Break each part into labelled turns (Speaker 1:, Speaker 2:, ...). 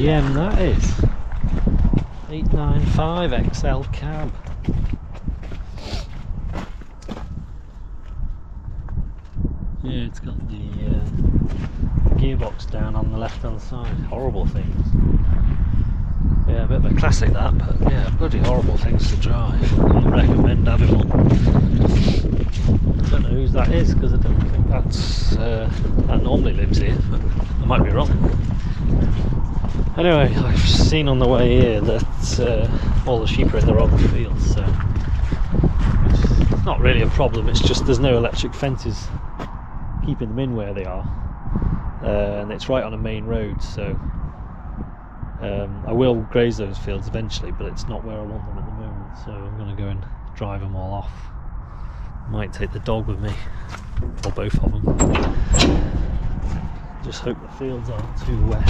Speaker 1: gem that is. 895 XL cab. Yeah, it's got the gearbox down on the left hand side. Horrible things. Yeah, a bit of a classic that, but yeah, bloody horrible things to drive. I wouldn't recommend having one. I don't know whose that is, because I don't think that's that normally lives here, but I might be wrong. Anyway, I've seen on the way here that all the sheep are in the wrong field, so it's not really a problem. It's just there's no electric fences keeping them in where they are, and it's right on a main road, so I will graze those fields eventually, but it's not where I want them at the moment, so I'm going to go and drive them all off. Might take the dog with me, or both of them. Just hope the fields aren't too wet.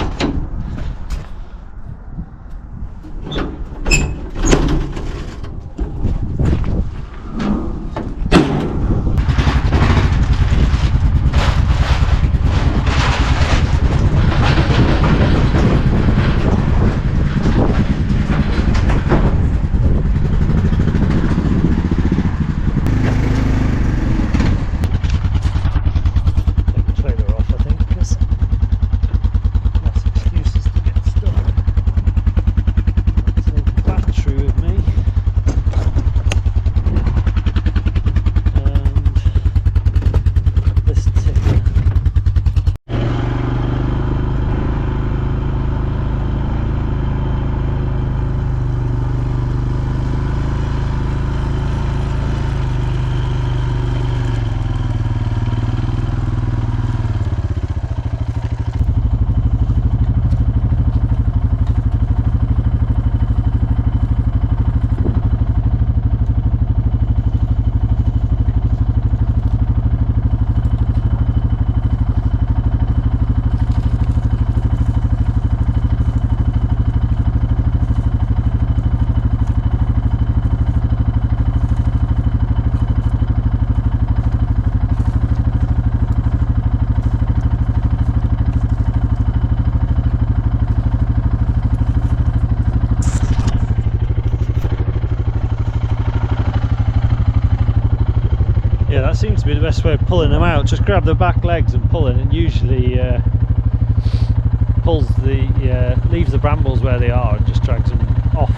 Speaker 1: That seems to be the best way of pulling them out. Just grab the back legs and pull it, and usually pulls the leaves the brambles where they are and just drags them off.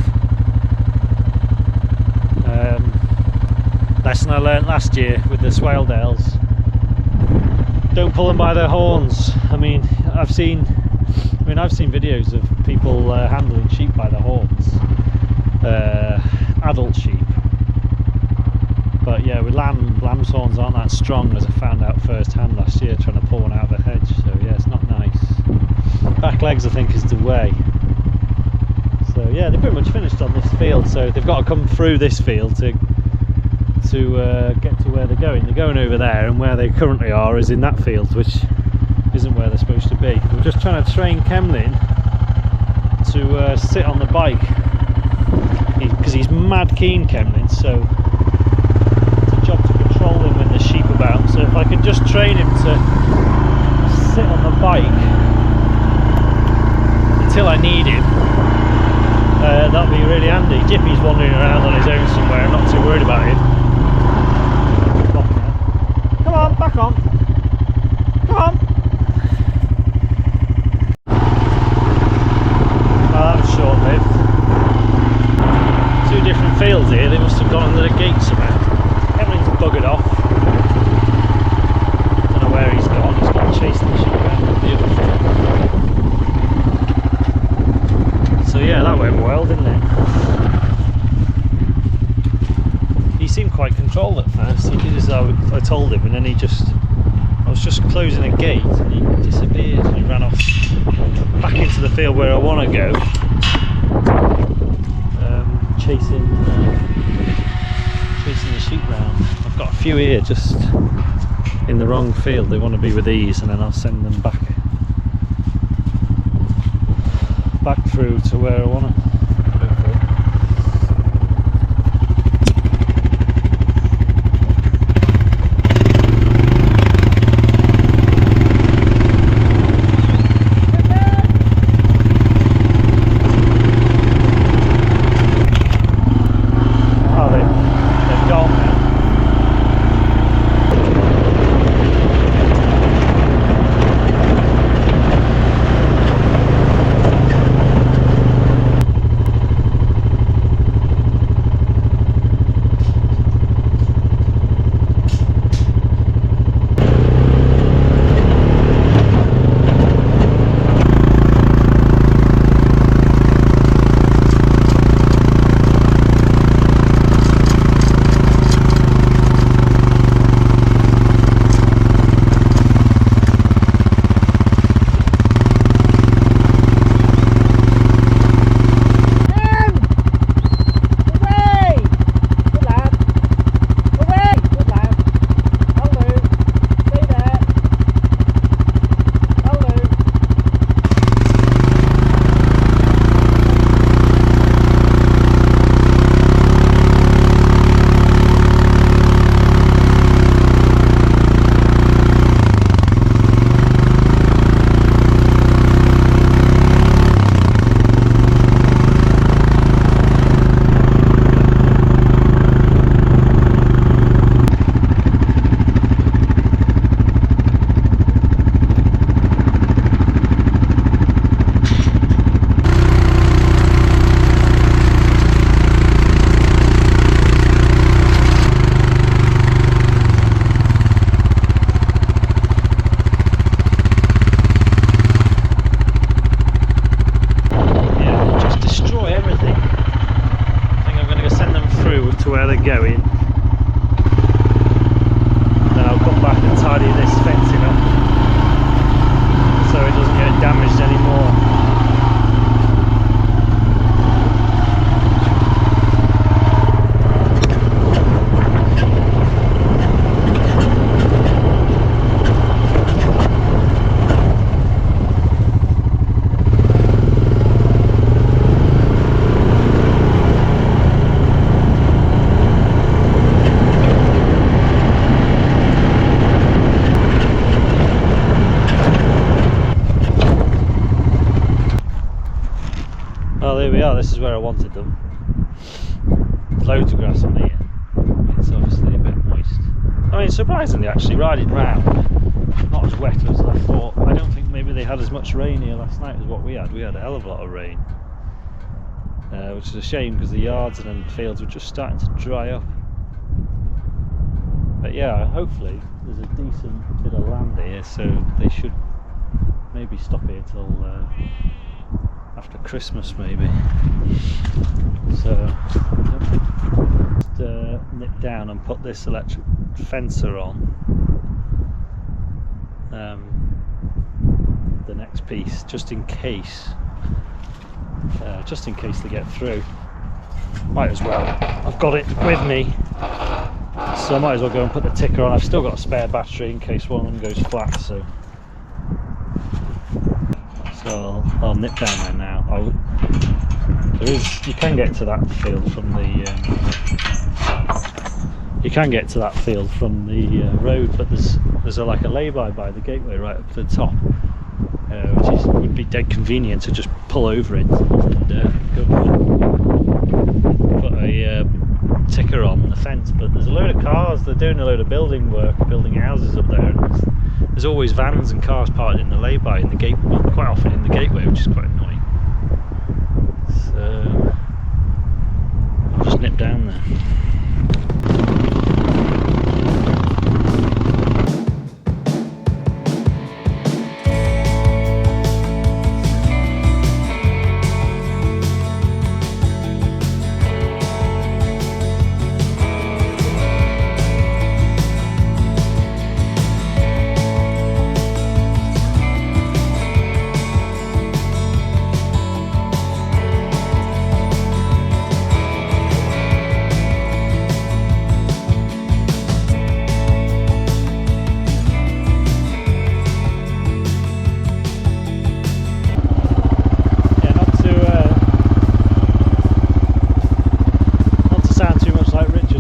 Speaker 1: Lesson I learnt last year with the Swaledales: don't pull them by their horns. I've seen videos of people handling sheep by the horns, adult sheep. But yeah, with lamb's horns aren't that strong, as I found out first hand last year trying to pull one out of a hedge. So yeah, it's not nice. Back legs I think is the way. So yeah, they're pretty much finished on this field, so they've got to come through this field to get to where they're going. They're going over there, and where they currently are is in that field, which isn't where they're supposed to be. We're just trying to train Kemlin to sit on the bike, because he's mad keen, Kemlin, so job to control him when there's sheep about. So if I could just train him to sit on the bike until I need him, that'd be really handy. Jippy's wandering around on his own somewhere, I'm not too worried about him. Come on, back on. Come on. Well, that was short-lived. Two different fields here, they must have gone under the gate somehow. Everything's buggered off. Don't know where he's gone. He's gone chasing the sheep around the other field. So yeah, that went well, didn't it? He seemed quite controlled at first. He did as I told him, and then I was just closing a gate, and he disappeared and he ran off back into the field where I want to go, chasing the sheep round. I've got a few here just in the wrong field. They want to be with these, and then I'll send them back through to where I want to. going. Then I'll come back and tidy this fencing up so it doesn't get damaged anymore. Well, there we are, this is where I wanted them. Loads of grass on here. It's obviously a bit moist. I mean, surprisingly actually, riding round, not as wet as I thought. I don't think maybe they had as much rain here last night as what we had. We had a hell of a lot of rain. Which is a shame because the yards and fields were just starting to dry up. But yeah, hopefully there's a decent bit of land here, so they should maybe stop here till after Christmas maybe. So just nip down and put this electric fencer on the next piece, just in case they get through. Might as well, I've got it with me, so I might as well go and put the ticker on. I've still got a spare battery in case one of them goes flat, so I'll nip down there now. You can get to that field from the road, but there's like a lay-by by the gateway right up to the top, which would be dead convenient to just pull over it and go put a ticker on the fence. But there's a load of cars. They're doing a load of building work, building houses up there, and there's always vans and cars parked in the lay-by in the gate, well, quite often in the gateway, which is quite annoying. So I'll just nip down there.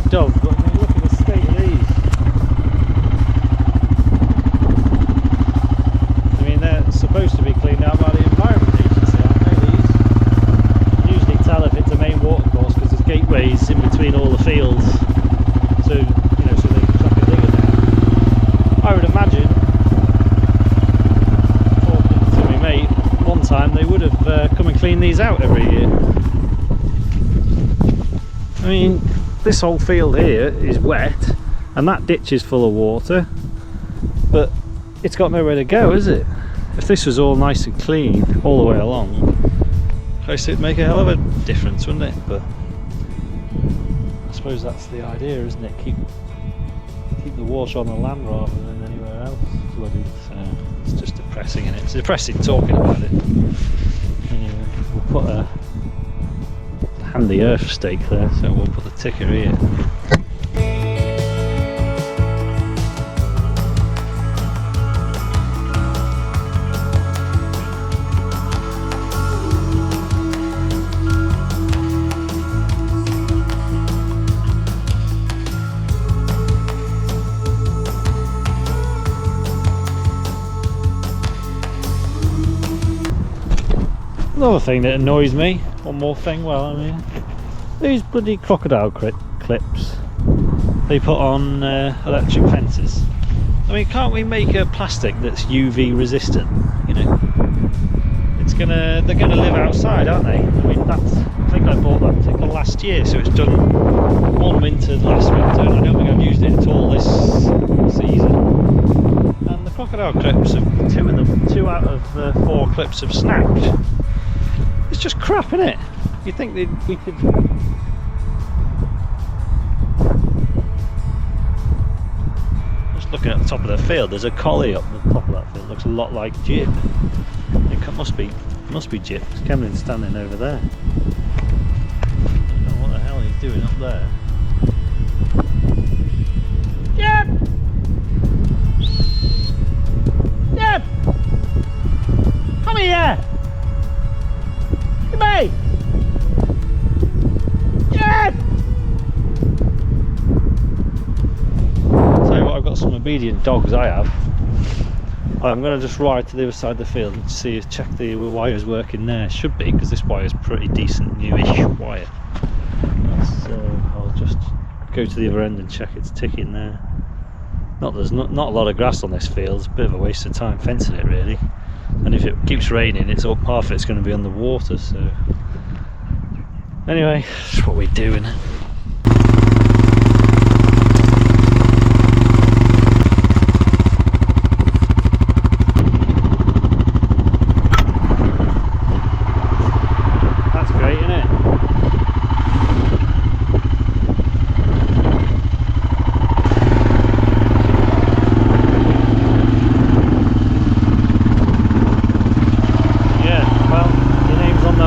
Speaker 1: Dog, but I mean, look at the state of these. I mean, they're supposed to be cleaned out by the Environment Agency, aren't they? These, you usually tell if it's a main watercourse because there's gateways in between all the fields, so you know, so they can chuck a digger down. I would imagine, talking to my mate, one time they would have come and cleaned these out every year. I mean, this whole field here is wet and that ditch is full of water, but it's got nowhere to go, is it? If this was all nice and clean all the way along, I guess it'd make a hell of a difference, wouldn't it? But I suppose that's the idea, isn't it? Keep the water on the land rather than anywhere else flooded. So it's just depressing, and it's depressing talking about it. Anyway, we'll put a handy earth stake there, so we'll put the ticker here. Another thing that annoys me, one more thing, well, I mean, these bloody crocodile clips they put on electric fences. I mean, can't we make a plastic that's UV resistant? You know, they're gonna live outside, aren't they? I mean, I think I bought that ticker last year, so it's done one winter last winter, and I don't think I've used it at all this season. And the crocodile clips, two out of 4 clips have snapped. It's just crap, isn't it? You'd think we could looking at the top of the field, there's a collie up the top of that field. It looks a lot like Jip. It must be Jip. Cameron's standing over there. I don't know what the hell he's doing up there. Jip! Jip! Come here! Come here! Jip! Tell you what, I've got some obedient dogs I have. I'm going to just ride to the other side of the field and see, check the wires working there. Should be, because this wire is pretty decent newish wire. So I'll just go to the other end and check it's ticking there. There's not a lot of grass on this field. It's a bit of a waste of time fencing it really. And if it keeps raining, it's all half of it's going to be underwater. So anyway, that's what we do, innit?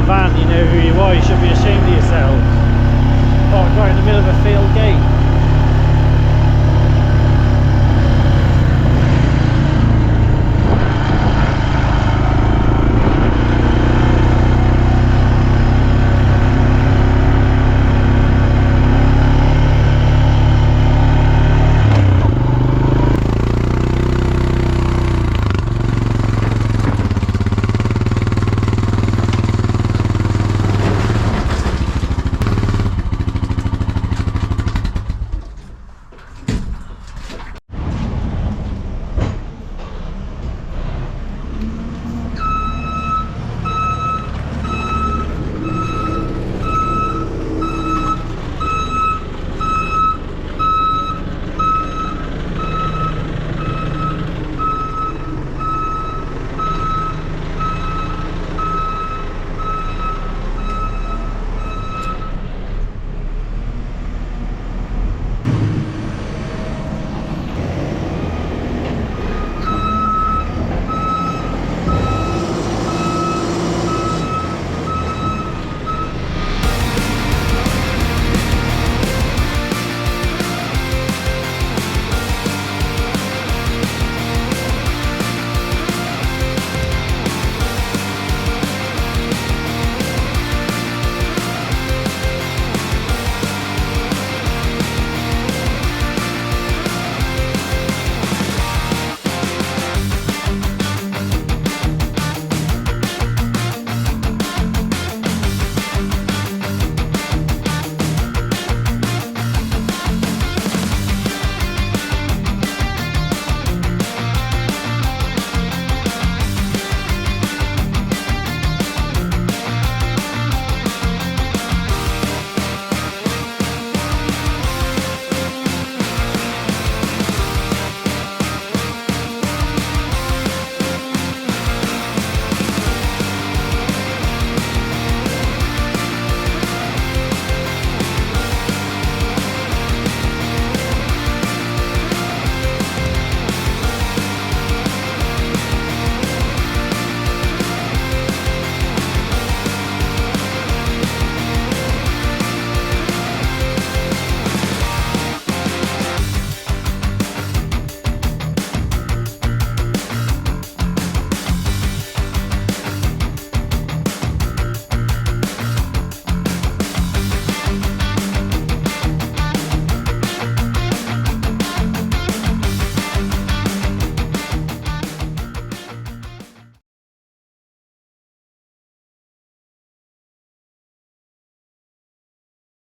Speaker 1: Van, you know who you are, you should be ashamed of yourselves. Parked right in the middle of a field gate.